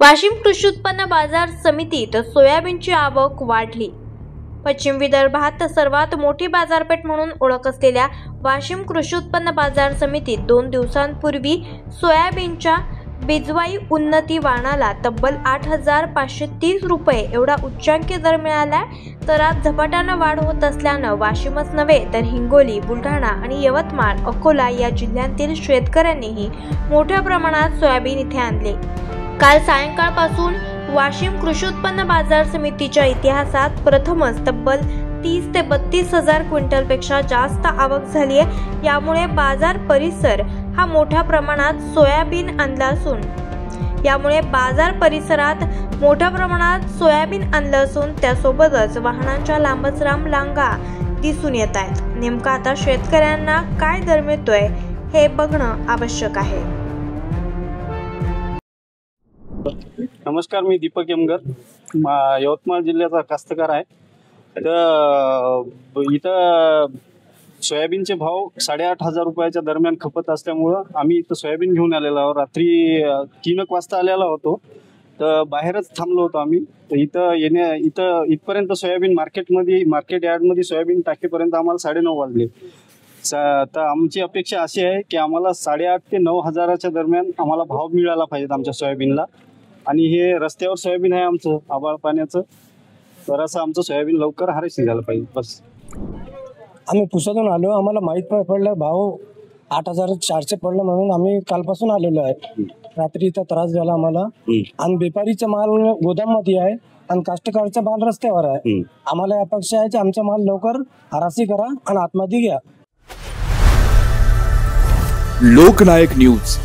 वाशिम कृषी उत्पन्न बाजार समितीत सोयाबीनची आवक वाढली। पश्चिम विदर्भात सर्वात मोठी बाजारपेठ म्हणून ओळख असलेल्या वाशिम कृषी उत्पन्न बाजार समितीत 2 दिवसांपूर्वी सोयाबीनच्या बिजवाई उन्नती वाणाला तब्बल 8,530 रुपये एवढा उच्चांकी दर मिळाला। दरात झपाट्याने वाढ होत असल्यानं वाशिमच नव्हे तर हिंगोली, बुलढाणा आणि यवतमाळ, अकोला या जिल्ह्यांतील शेतकऱ्यांनीही मोठ्या प्रमाणात सोयाबीन इथे आणले। काल सायंकाळपासून वाशिम कृषी उत्पन्न बाजार समितीच्या इतिहासात प्रथमच तब्बल 30 ते 32 हजार क्विंटलपेक्षा जास्त आवक झाली आहे। यामुळे बाजार परिसर हा मोठ्या प्रमाणात सोयाबीन आणला असून त्यासोबतच वाहनांच्या लांबच लांब रांगा दिसून येत आहेत। नेमका आता शेतकऱ्यांना काय दर मिळतोय हे बघणं आवश्यक आहे। नमस्कार, मी दीपक यमगर, यवतमाळ जिल्ह्याचा कास्तकार आहे। इथं सोयाबीनचे भाव 8,500 रुपयाच्या दरम्यान खपत असल्यामुळं आम्ही इथं सोयाबीन घेऊन आलेलो आहोत। रात्री 3 वाजता आलेलो होतो, तर बाहेरच थांबलो होतो आम्ही। तर इथपर्यंत सोयाबीन मार्केट यार्डमध्ये सोयाबीन टाकेपर्यंत आम्हाला 9:30 वाजले। तर आमची अपेक्षा अशी आहे की आम्हाला 8,500 ते 9,000च्या दरम्यान आम्हाला भाव मिळाला पाहिजेत आमच्या सोयाबीनला। आणि हे रस्त्यावर सोयाबीन आहे आमचं, आबाळ पाण्याचं, तर असं आमचं सोयाबीन लवकर हार्वेस्टिंग झालं पाहिजे बस। आम्ही पुसातून आलो, आम्हाला माहीत पडलं भाव 8,400 पडलं म्हणून आम्ही कालपासून आलेलो आहे। रात्री इथं त्रास झाला आम्हाला, आणि व्यापारीचा माल गोदाममध्ये आहे आणि कास्तकारचा माल रस्त्यावर आहे। आम्हाला अपेक्षा आहे की आमचा माल लवकर हरासी करा आणि आतमध्ये घ्या। लोकनायक न्यूज।